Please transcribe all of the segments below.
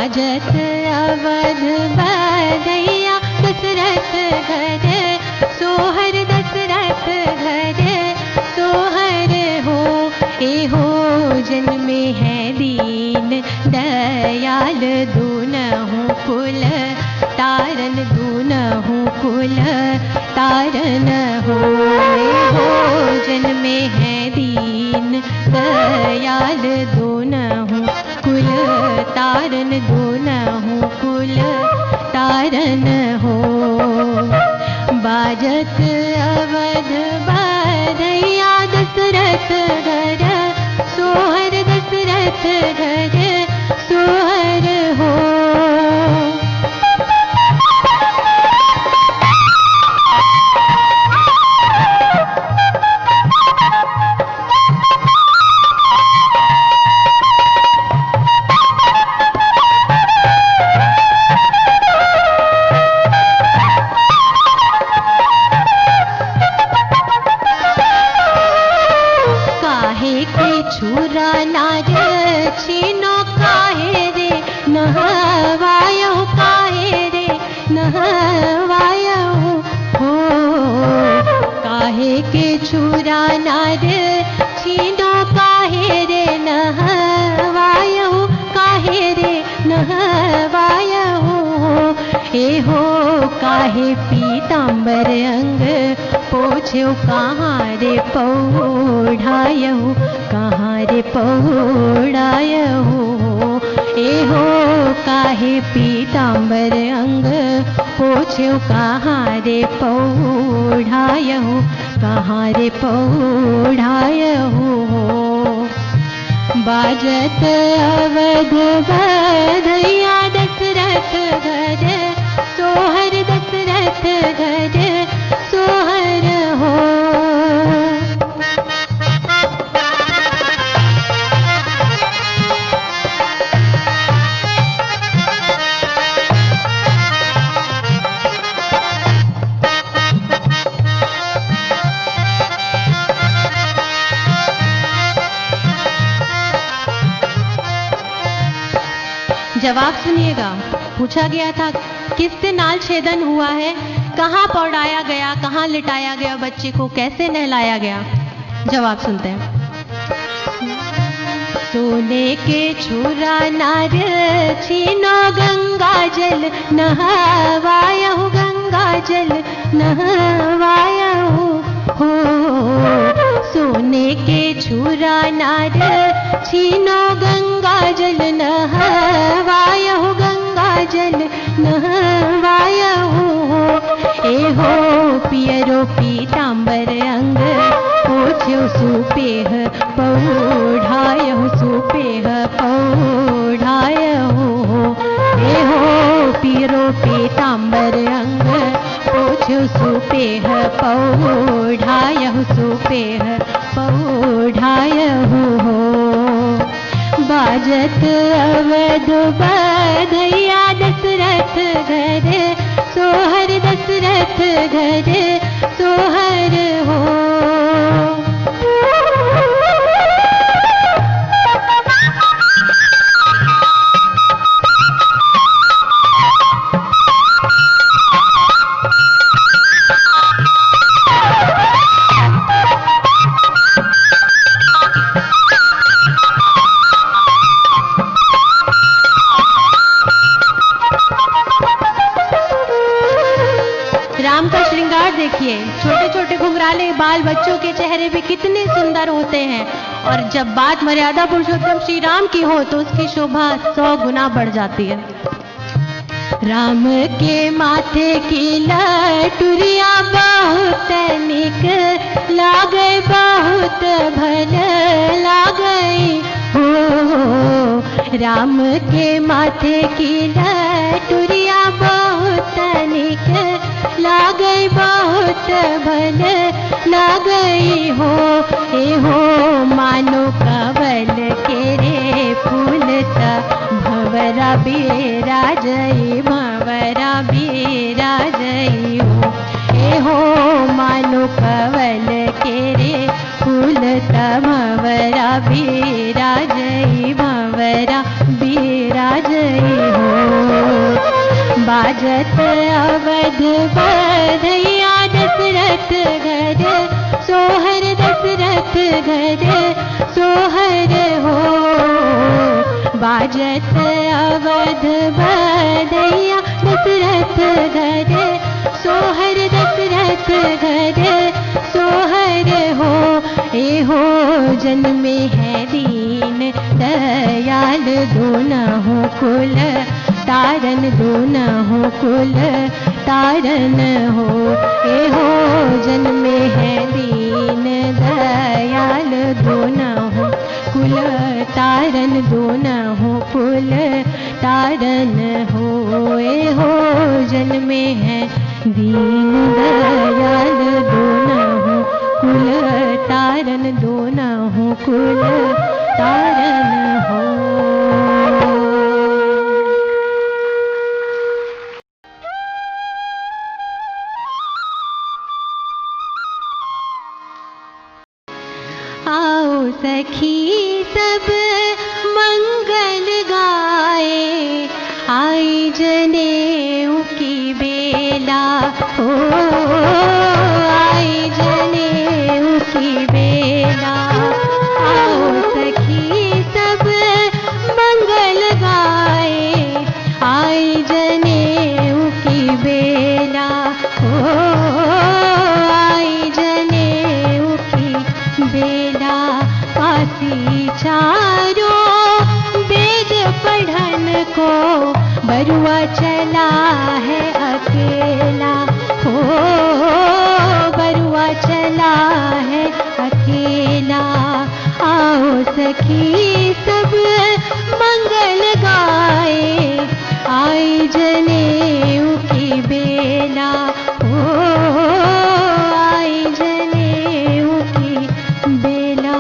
बाजत अवध बधैया दशरथ घर, सोहर दशरथ घर सोहर हो। ए हो जन्मे है दीन दयाल, दूनहु कुल तारन, दूनहु कुल तारन हो। ए हो जन्मे है दीन दयाल, दूनहु कुल तारन, दूनहु कुल तारन हो। बाजत अवध बधैया दशरथ घर, सोहर दशरथ घर सोहर हो। छुरा नार छीनो काहे रे, नहवायहु काहे रे नहवायहु हो। काहे के छुरा नार छीनो काहे रे, नहवायहु काहे रे नहवायहु हो। ए हो काहे पीतांबर अंग पोछ्यो, कहाँ रे पौढ़ायहु कहाँ रे पौढ़ायहु। ए हो काहे पीतांबर अंग पोछ्यो, कहाँ रे पौढ़ायहु कहाँ रे पौढ़ायहु। बाजत अवध बधैया दशरथ घर, सोहर दशरथ घर सोहर हो। जवाब सुनिएगा। पूछा गया था किससे नाल छेदन हुआ है, कहाँ पौड़ाया गया, कहाँ लिटाया गया बच्चे को, कैसे नहलाया गया। जवाब सुनते हैं। सोने के छुरा नार छीनो गंगा जल, नहवायहु गंगा जल नहवायहु हो। सोने के छुरा नार छीनो गंगा जल, नहवायहु गंगा जल नहवायहु हो। ए हो पियरो पीतांबर अंग पोछ्यो, सुपेह पौढ़ायहु सुपेह पौढ़ायहु हो। ए हो पियरो पीतांबर अंग पोछ्यो, सुपेह पौढ़ायहु सुपेह पौढ़ायहु हो। बाजत अवध बधैया दशरथ घर, सोहर दशरथ घर सोहर हो। राम का श्रृंगार देखिए, छोटे छोटे घुंघराले बाल बच्चों के चेहरे पे कितने सुंदर होते हैं। और जब बात मर्यादा पुरुषोत्तम श्री राम की हो तो उसकी शोभा 100 गुना बढ़ जाती है। राम के माथे की लटुरिया बहुत निक लागे, बहुत भल लागे हो। राम के माथे की लटुरिया बहुत निक लागे, बहुत भल लागे हो। ए हो मानो कवल के रे फूल त भंवरा बिराजई, भंवरा बिराजई हो। ए हो मानो कवल के रे फूल त भंवरा बिराजई, भंवरा बिराजई हो। बाजत अवध बधैया दशरथ घर सोहर दशरथ घर सोहर हो। बाजत अवध बधैया दशरथ घर सोहर दशरथ घर सोहर हो। ए हो जन्मे है दीन दयाल दोनों कुल तारन दोनों कुल तारन हो। ए हो जन्मे है दीन दयाल दोनों कुल तारन दोनों कुल तारन हो। ए हो जन्मे है दीन दयाल दोनों कुल तारन दोनों कुल तारन हो। आओ सखी सब मंगल गाए आई जनेऊ की बेला हो। आई जनेऊ की बेला आओ सखी सब मंगल गाए आई जनेऊ की बेला हो। आई जनेऊ की बेला काशी चारों वेद पढ़न को बरुआ चला है अकेला हो। बरुआ चला है अकेला आओ सखी सब मंगल गाए आई जनेऊ की बेला हो। आई जनेऊ की बेला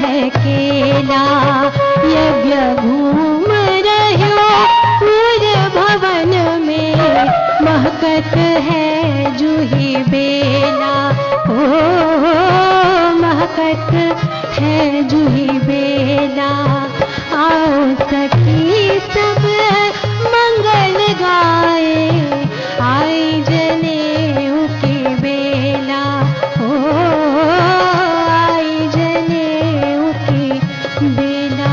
है केला यज्ञ घूम रह्यो पूर भवन में महकत है जूही बेला हो। महकत है जूही बेला आओ सखी सब मंगल गाए आई जनेऊ की बेला हो। आई जनेऊ की बेला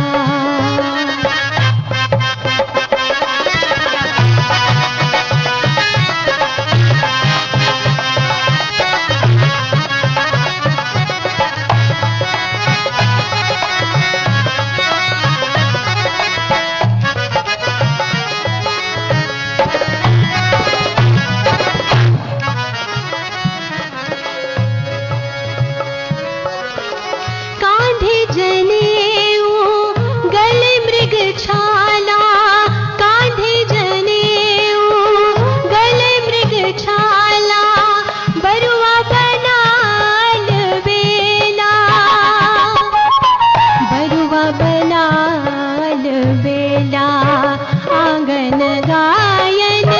आंगन गायन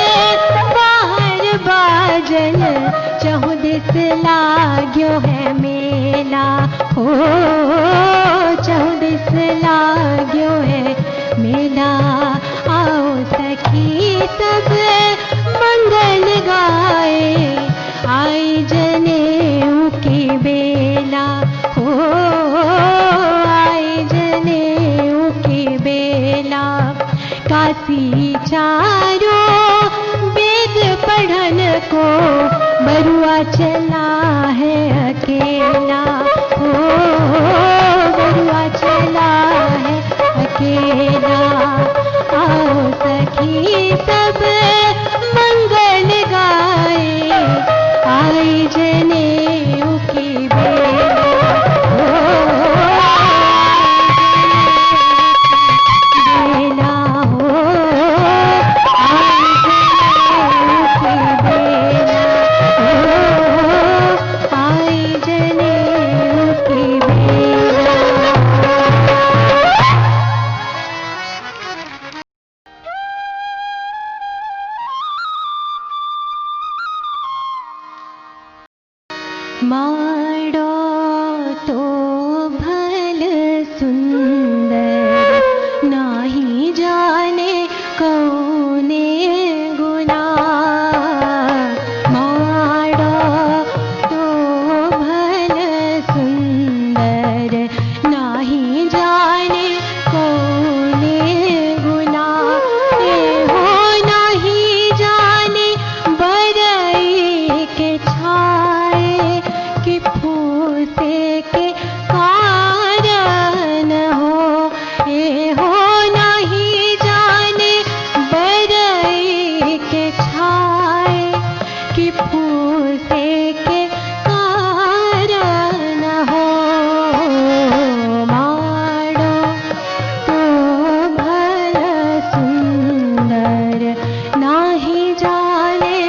बाहर बाजन चहुदिस लाग्यो है मेला हो। चहुदिस लाग्यो है मेला आओ सखी सब मंगल गाए आई जनेऊ की बेला हो। आई जनेऊ की बेला काशी चारों वेद पढ़न को बरुआ चला है अकेला हो। बरुआ चला है अकेला आओ जनेऊ की बेला, बेला हो आई जनेऊ की बेला। माड़ो तो भल सुंदर नाही जाने कौने गुना, माड़ो तो भल सुंदर नाही जाने कौने गुना, ए हो नहीं जाने बरई के छाए कि फूसे के कारण हो, ए हो नहीं जाने बरई के छाए कि फूसे के कारण हो, माड़ो तो भल सुंदर नाही जाने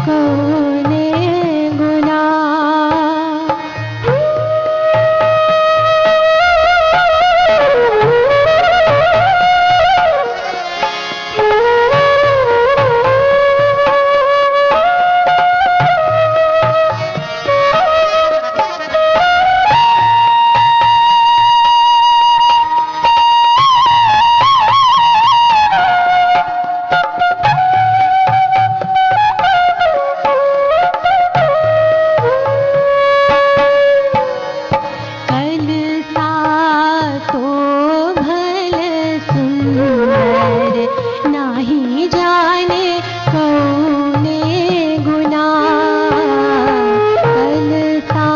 कौने गुना। कलसा तो भल सुंदर नाही जाने कौने गुना, कलसा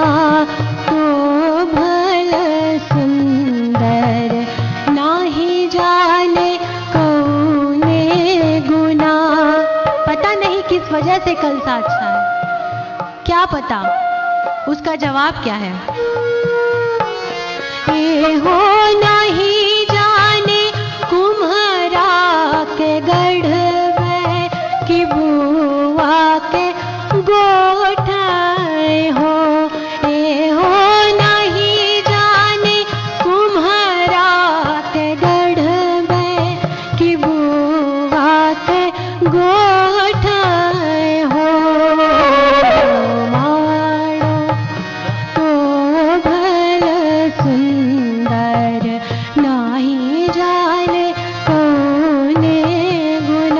तो भल सुंदर नाही जाने कौने गुना। पता नहीं किस वजह से कलसा अच्छा है, क्या पता उसका जवाब क्या है। ये हो नहीं जाने कुम्हारा के गढ़ में कि बुआ के गोठाए हो, ये हो नहीं जाने कुम्हारा के गढ़ में कि बुआ के गोठाए हो, माड़ो तो भल सुंदर नाही जाने कौने गुना।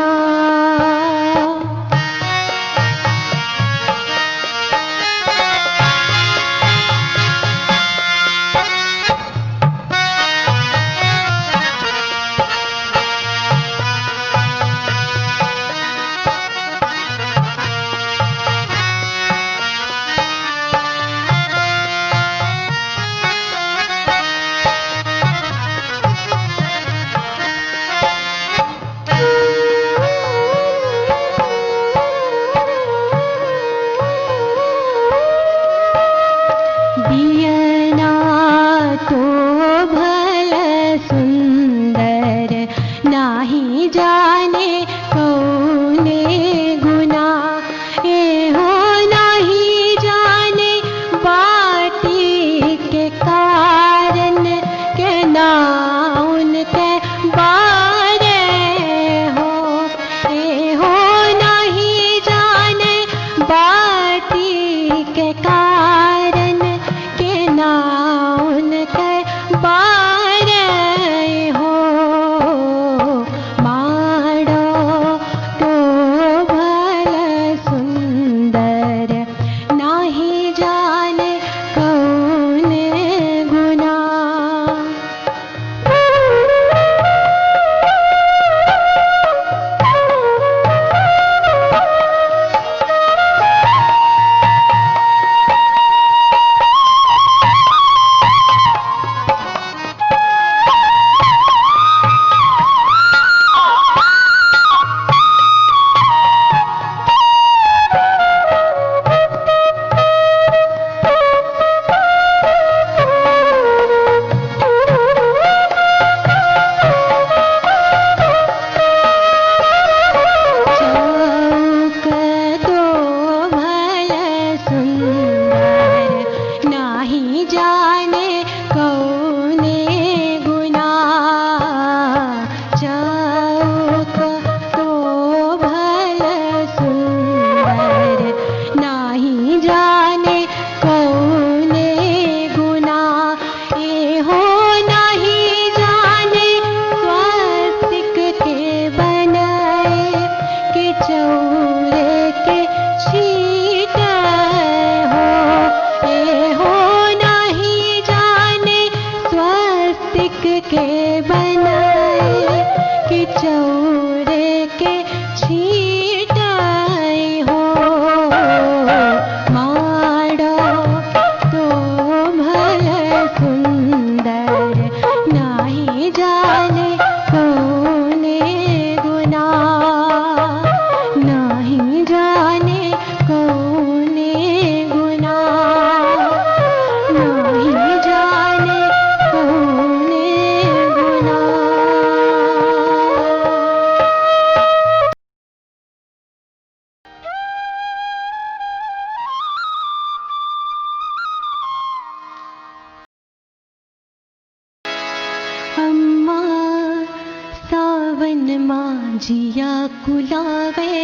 जिया कुलावे,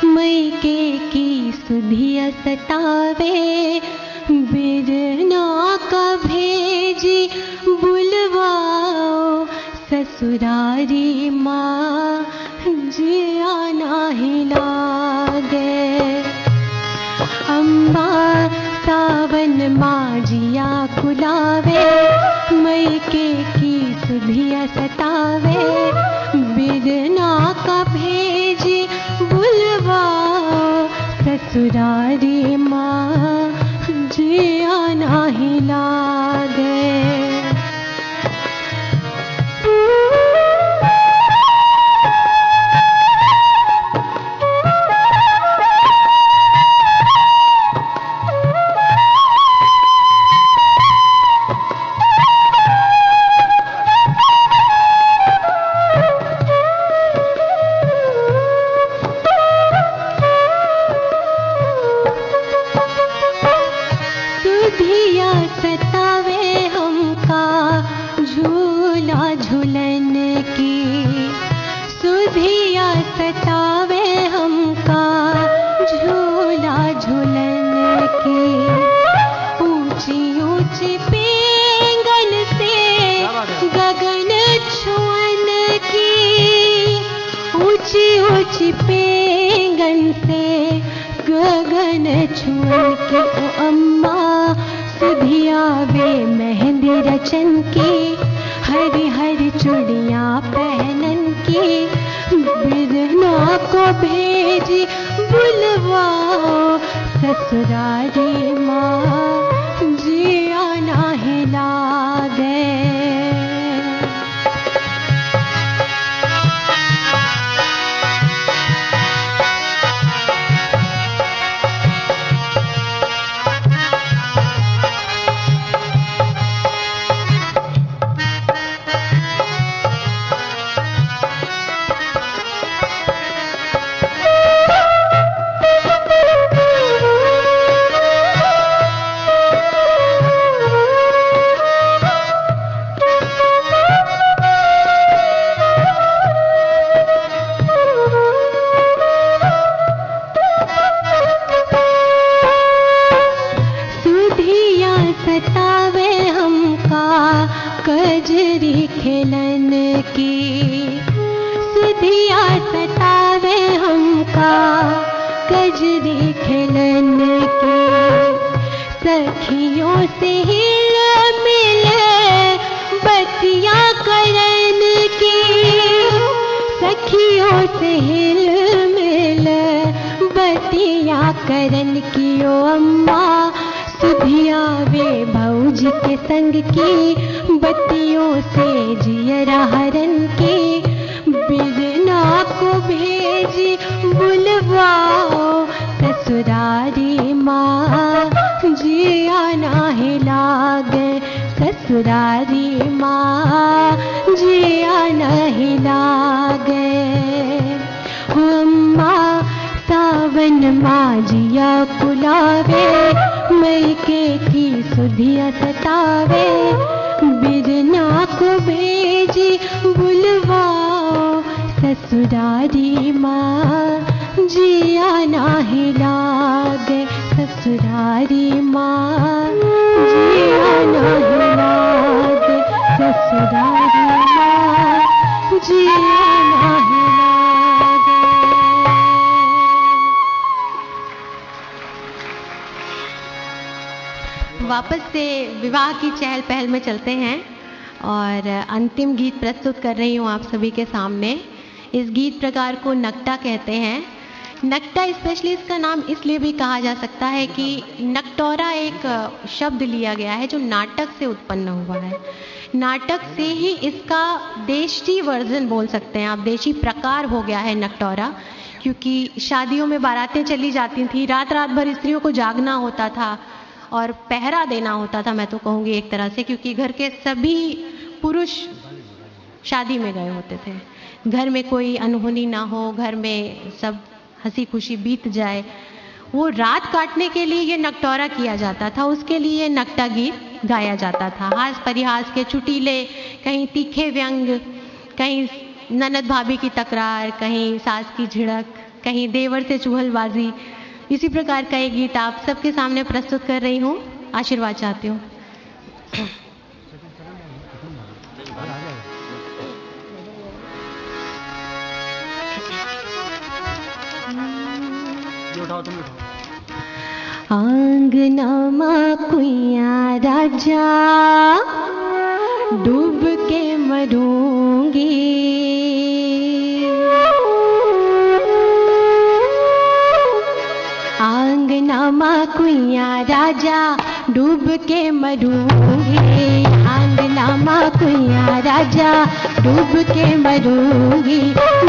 मैके की सुधिया सतावे, बिरना का भेजी बुलवाओ, ससुरारी माँ जिया नाही लागे। अम्मा सावन माँ जिया कुलावे, मैके की सुधिया सतावे, बिरना का भेजी बुलवाओ, ससुरारी माँ जिया नाही लागे। पेंगन से गगन छुअन की, ओ अम्मा सुधिया वे मेहंदी रचन की, हरी हरी चूड़ियाँ पहनन की, बिरना को भेजी बुलवाओ, ससुरारी माँ जिया नाही लागे। कजरी खेलन की, सुधिया सतावे हमका, कजरी खेलन की, सखियों से हिल मिल बतिया करन की, सखियों से हिल मिल बतिया करन की, ओ अम्मा सुधिया वे भौजी के संग की, बत्तियों से जियरा हरन की, बिरना को भेजी बुलवाओ, ससुरारी माँ जिया नाही लागे, ससुरारी माँ जिया नहीं लागे। अम्मा सावन माँ जिया कुलावे, मैके की सुधिया सतावे, बिरना को भेजी बुलवाओ, ससुरारी माँ जिया नाही लागे, ससुरारी माँ जिया नाही लागे, ससुरारी माँ जिया नाही लागे। वापस से विवाह की चहल पहल में चलते हैं और अंतिम गीत प्रस्तुत कर रही हूँ आप सभी के सामने। इस गीत प्रकार को नकटा कहते हैं। नकटा स्पेशली इसका नाम इसलिए भी कहा जा सकता है कि नकटोरा एक शब्द लिया गया है जो नाटक से उत्पन्न हुआ है। नाटक से ही इसका देशी वर्जन बोल सकते हैं आप, देशी प्रकार हो गया है नकटोरा, क्योंकि शादियों में बारातें चली जाती थी, रात रात भर स्त्रियों को जागना होता था और पहरा देना होता था, मैं तो कहूँगी एक तरह से, क्योंकि घर के सभी पुरुष शादी में गए होते थे। घर में कोई अनहोनी ना हो, घर में सब हंसी खुशी बीत जाए, वो रात काटने के लिए ये नकटोरा किया जाता था। उसके लिए नकटा गीत गाया जाता था। हास परिहास के चुटीले, कहीं तीखे व्यंग, कहीं ननद भाभी की तकरार, कहीं सास की झिड़क, कहीं देवर से चुगलबाजी, इसी प्रकार का एक गीत आप सबके सामने प्रस्तुत कर रही हूँ। आशीर्वाद चाहती हूँ। आंगनमा कुइया राजा डूब के मरूंगी, आंगनमा कुइया राजा डूब के मरूंगी, आंगनमा कुइया राजा डूब के मरूंगी,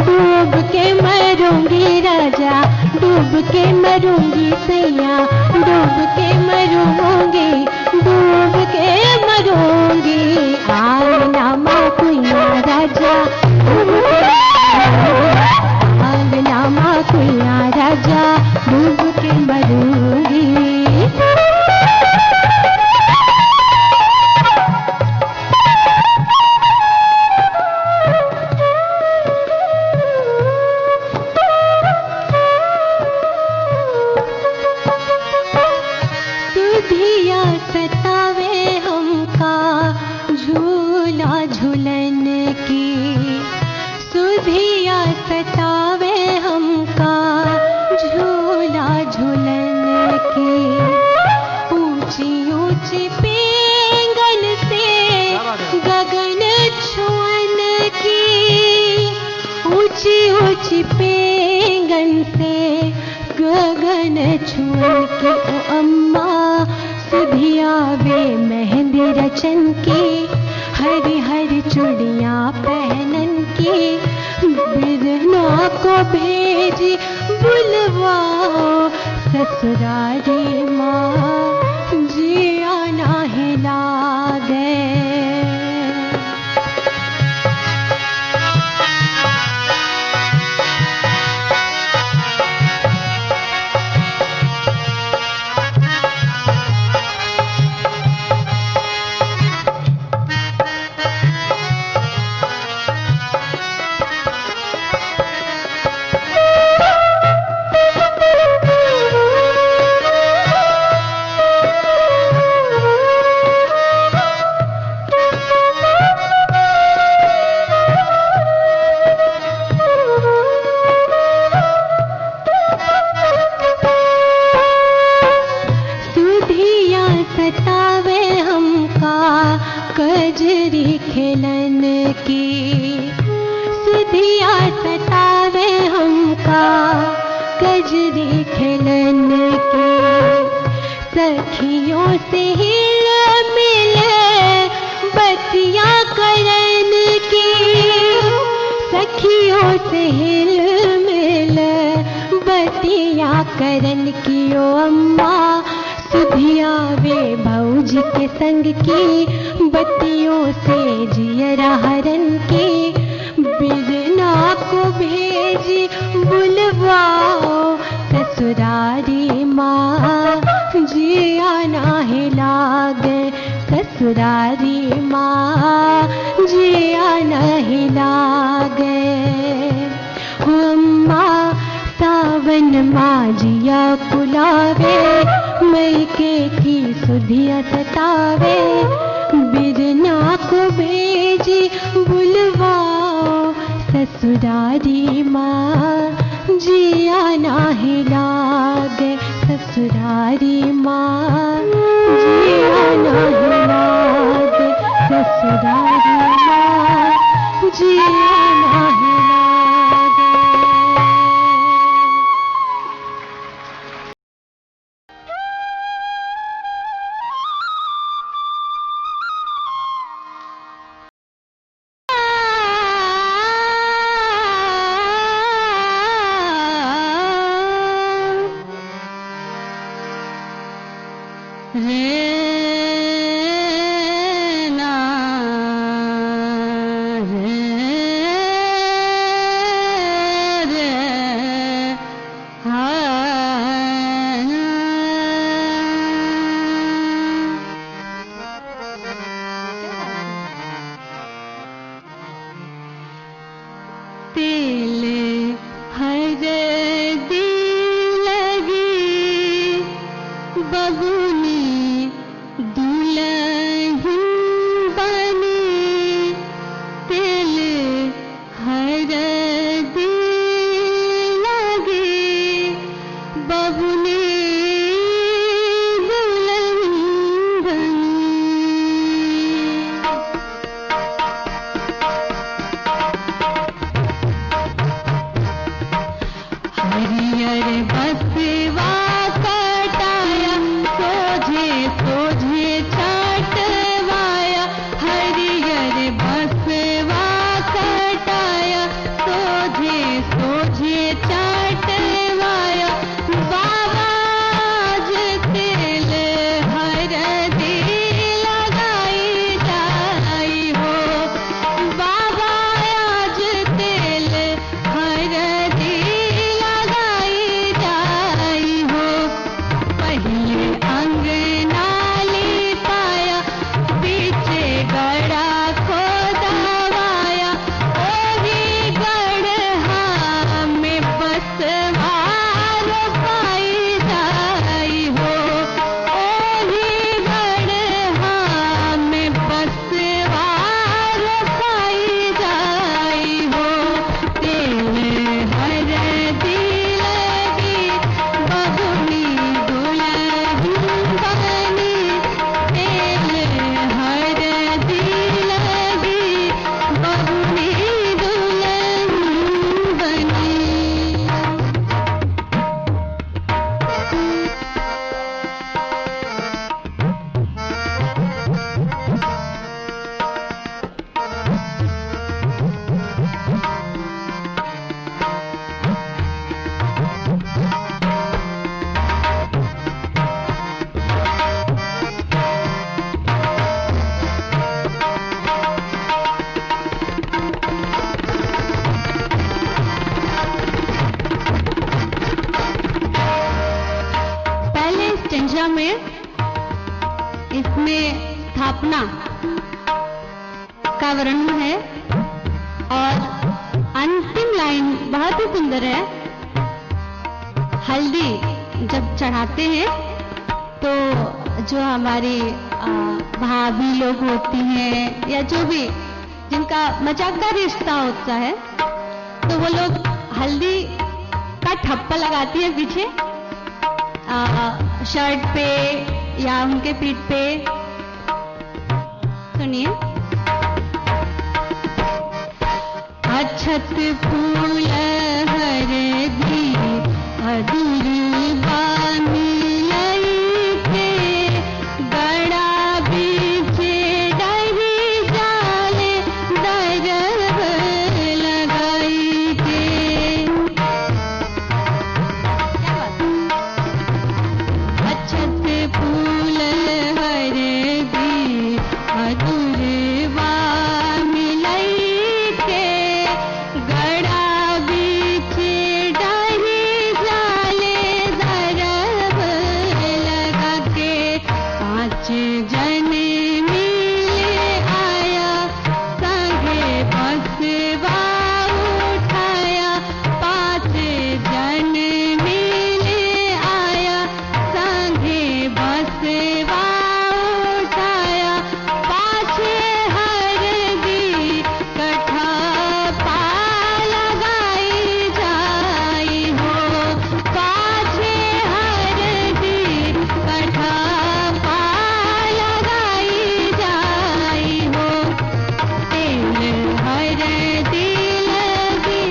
डूब के मरूंगी राजा, डूब के मरूंगी सैया, डूब के मरूंगी, डूब के मरूंगी, आंगनमा कुइया राजा डूब के, आंगनमा कुइया राजा डूब के मरूंगी। सतावे हमका झूला झूलन की, सुधिया सतावे हमका झूला झूलन की, ऊंची ऊंची पेंगन से गगन छुअन की, ऊंची ऊंची पेंगन से गगन छुअन की, ओ अम्मा सुधिया वे मेहंदी रचन की, हरी हरी चूड़ियाँ पहनन की, बिरना को भेजी बुलवाओ ससुरारी माँ, जिया नाही लागे। सतावे हमका कजरी खेलन की, सुधिया सतावे हमका कजरी खेलन की, सखियों से हिल मिल बतिया करन की, सखियों से हिल मिल बतिया करन की, ओ अम्मा सुधिया वे भौजी के संग की, बत्तियों से जियरा हरन की, बिरना को भेजी बुलवाओ ससुरारी माँ, जिया नाही लागे ससुरारी माँ, जिया नहीं लागे। हो अम्मा सावन माजिया कुलावे, मैके की सुधिया सतावे, बिरना को भेजी बुलवाओ ससुरारी माँ, जिया नाही लागे ससुरारी माँ, जिया नाही लागे ससुरारी माँ, जिया नाही लागे। बबुनी दुल्हन बनी, तिल हरदी लगी, बबुनी दुल्हन बनी। हरियर बसवा कटाया, सोझे सोझे छाटवाया, हरियर बसवा कटाया, सोझे सोझे छाटवाया, बाबा तेल हरदी लगाई जाई हो, बाबा आज तेल हरदी लगाई जाई हो। पहले अंगना लिपाया, पीछे गड़ा खोदवाया, ओही गढ़ा में बसवा रोपाई जाई हो, ओही गढ़ा में बसवा रोपाई जाई हो। तेल हरदी लगी, बबुनी दुल्हन बनी, तेल हरदी लगी, बबुनी दुल्हन बनी। पहले स्टेंजा में इसमें स्थापना का वर्णन है और अंतिम लाइन बहुत ही सुंदर है। हल्दी जब चढ़ाते हैं तो जो हमारी भाभी लोग होती हैं या जो भी जिनका मजाकदार रिश्ता होता है, तो वो लोग हल्दी का ठप्पा लगाती है पीछे शर्ट पे या उनके पीठ पे। सुनिए, अक्षत फूल हरदी अधूरी बानी लईके, गड़ा बीचे डही जाले दरब लगाई के। अक्षत फूल हरदी अधूरी बानी लईके, गड़ा बीचे डही जाले दरब लगा के। पाँच जन मिले आया, संगे बसवा उठाया, पाँच जन मिले आया, संगे बसवा उठाया, पाछे हरदी कठा पा लगाई जाई हो, पाछे हरदी कठा पा लगाई जाई हो। तेल हरदी लगी,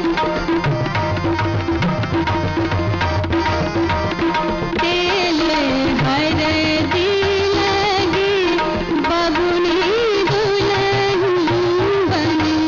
तेल हरदी लगी, बबुनी दुल्हन बनी।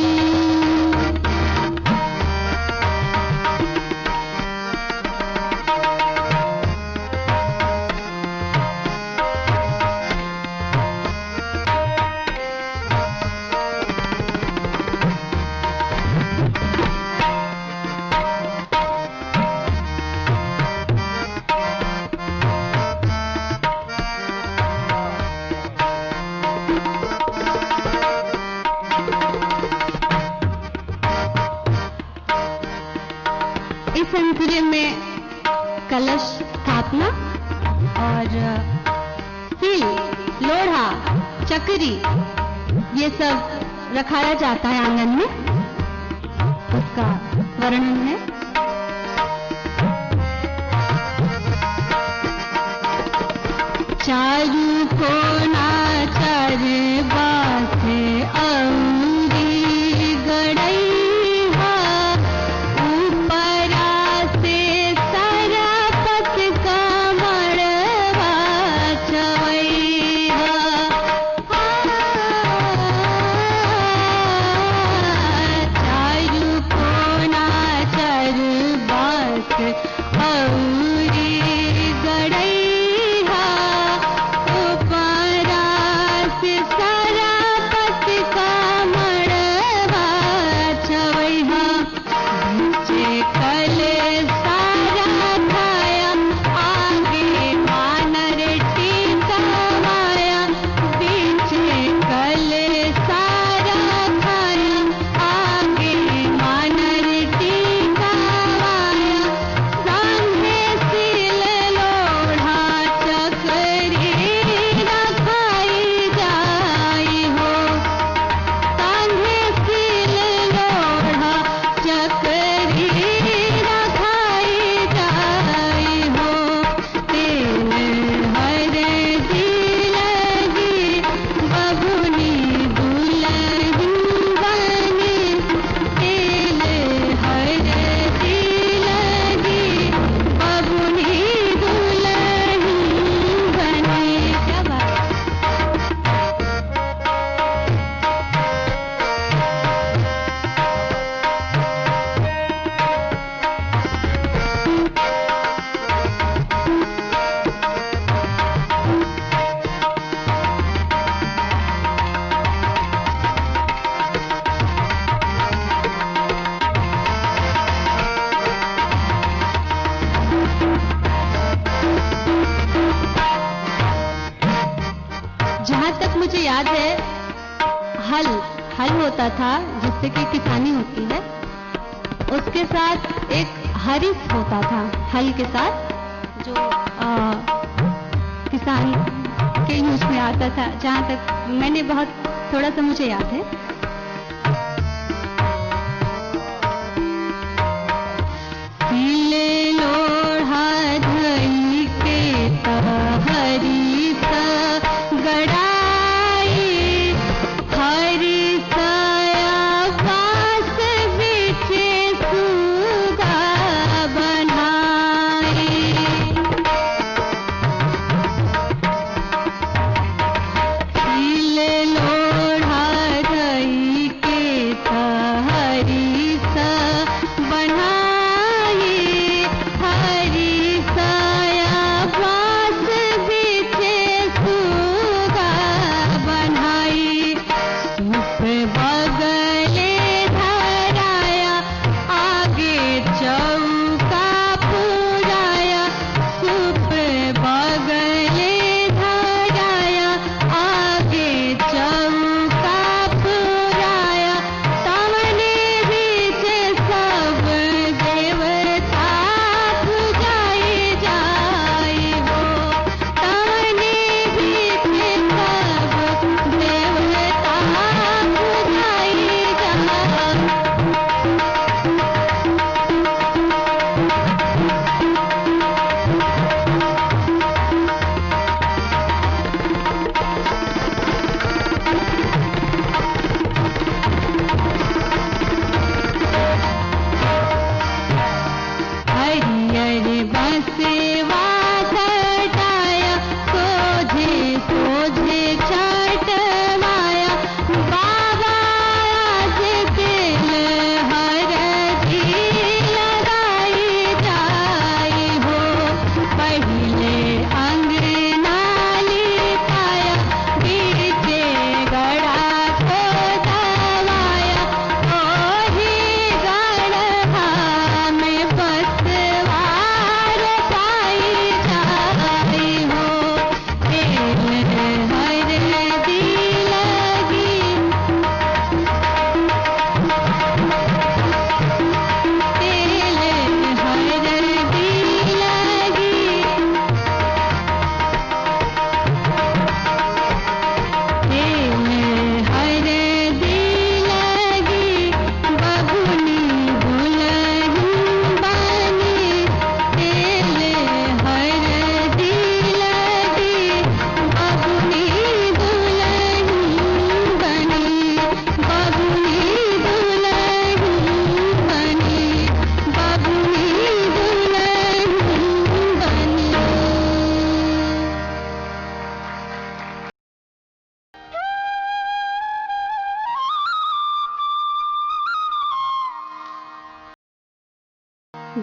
इस संतरे में कलश स्थापना और सील, लोढ़ा, चक्री ये सब रखाया जाता है आंगन में, उसका वर्णन है। चारू कोना चार बासे औरी गड़ैहा, ऊपरा से सरपत कमरवा चवैहा। चारू कोना चार बास औरी गड़ैहा, ऊपरा से सरपत कमरवा चवैहा। बीचे कले सारा खाया, आगे वानर टिकवाया। बीचे कले सारा खाया, आगे वानर टिकवाया। संगे सील लोढ़ा चक्री रखाई जाई हो, संगे सील लोढ़ा चक्री रखाई जाई हो। तेल हरदी लगी बबुनी दुल्हन बनी, तेल हरदी लगी बबुनी दुल्हन बनी। क्या बात जहाँ तक मुझे याद है, हल हल होता था जिससे कि किसानी होती है, उसके साथ एक हरिस होता था हल के साथ, जो किसान के यूज में आता था। जहाँ तक मैंने बहुत थोड़ा सा मुझे याद है। सीले लोढ़ा धई के हरिस गड़ाई, हरिसया बास बिचे सुगा बनाई। सील लोढ़ा धई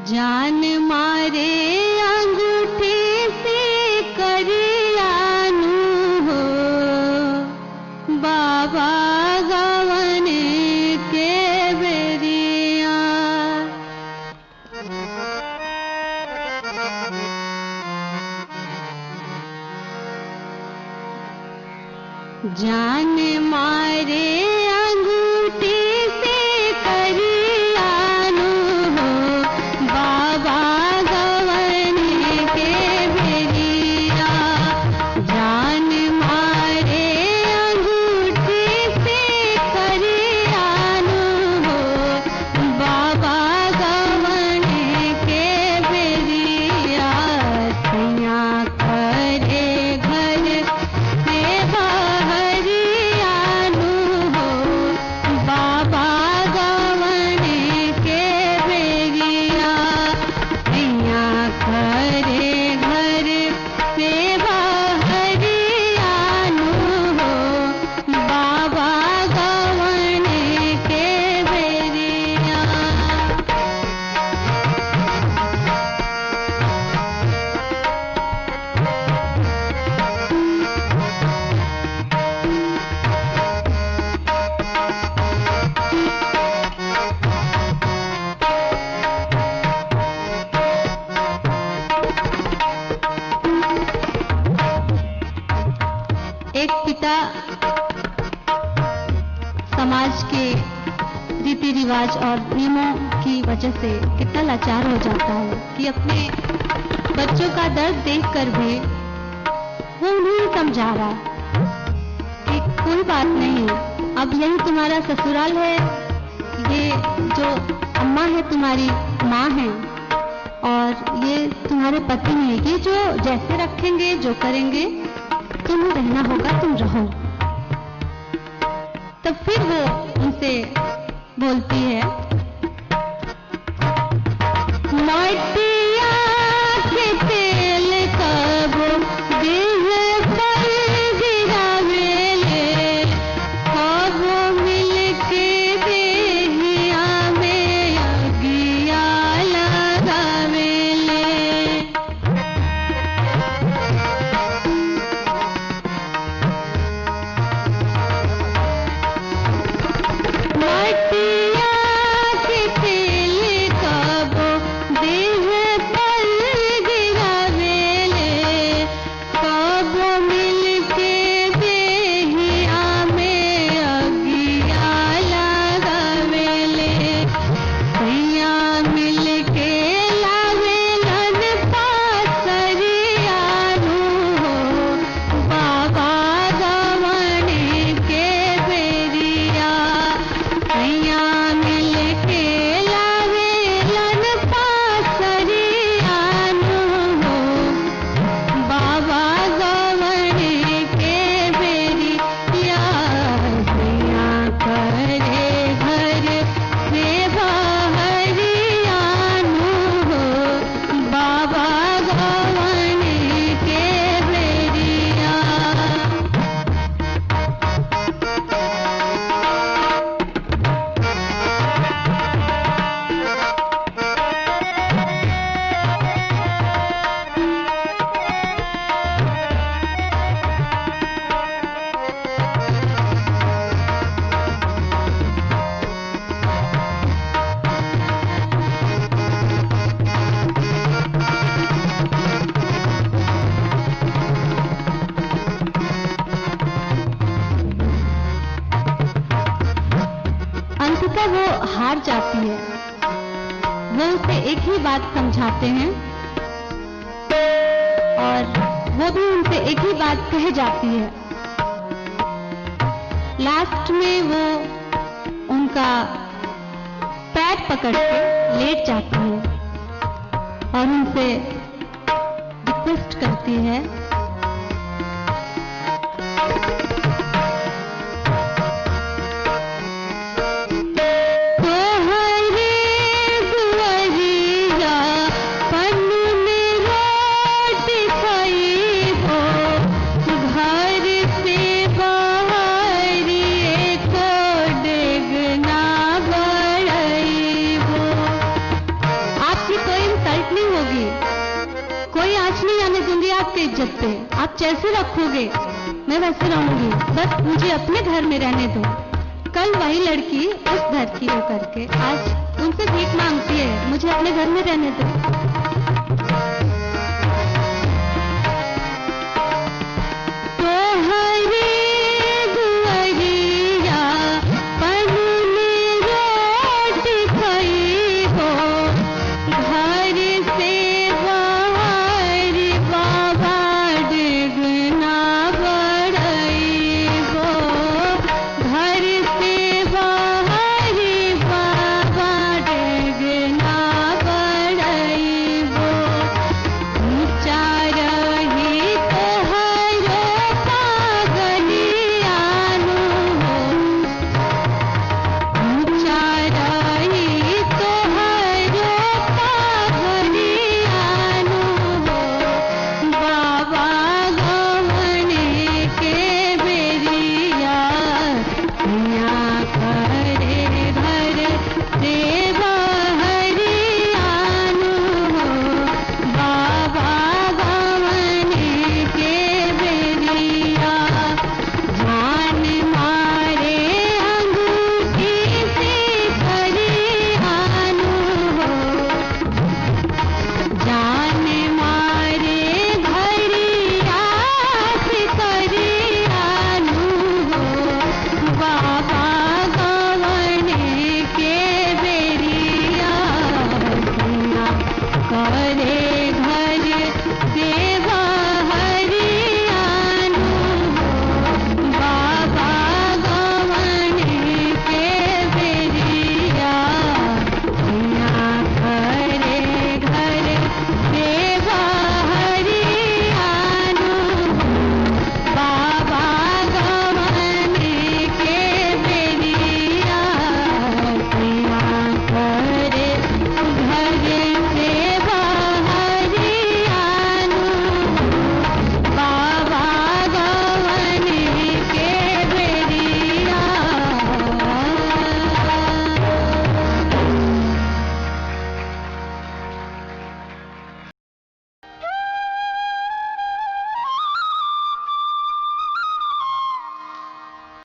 जान मारे अंगूठे से करियानु हो, बाबा गवन के बेरिया। जान मारे अंगूठे से करियानु हो, बाबा गवन के बेरिया। जान मारे अंगूठे से करियानु हो, बाबा गवन के बेरिया। सैया करे घर से बहरियानु हो, बाबा गवन के बेरिया। सैया करे घर से बहरियानु हो, बाबा गवन के बेरिया। एक पिता समाज के रीति रिवाज और नियमों की वजह से कितना लाचार हो जाता है कि अपने बच्चों का दर्द देखकर भी वो उन्हें समझा रहा है कि कोई बात नहीं, अब यही तुम्हारा ससुराल है, ये जो अम्मा है तुम्हारी माँ है, और ये तुम्हारे पति हैं, ये जो जैसे रखेंगे जो करेंगे तुम्हें रहना होगा, तुम रहो। तब फिर वो उनसे बोलती है, मटिया के तेल कब देह पर गिरावेले, कब मिल के देहिया में अगिया लगावेले। मटिया के तेल कब देह पर गिरावेले, कब मिल के देहिया में अगिया लगावेले। सैया मिल के लावेलन पासरियानु हो, बाबा गवन के बेरिया। सैया मिल के लावेलन पासरियानु हो, बाबा गवन के बेरिया। सैया करे घर से बहरियानु हो, बाबा गवन के बेरिया। अंततः वो हार जाती है। वो उसे एक ही बात समझाते हैं और वो भी उनसे एक ही बात कह जाती है। लास्ट में वो उनका पैर पकड़ के लेट जाती है और उनसे रिक्वेस्ट करती है, तोहरे दुआरिया पन्नुन रोटी खइबो, घर से बहरिए को डेग ना बढ़इबो। आपकी कोई पे, आप जैसे रखोगे मैं वैसे रहूंगी, बस मुझे अपने घर में रहने दो। कल वही लड़की उस घर की होकर के आज उनसे भीख मांगती है, मुझे अपने घर में रहने दो।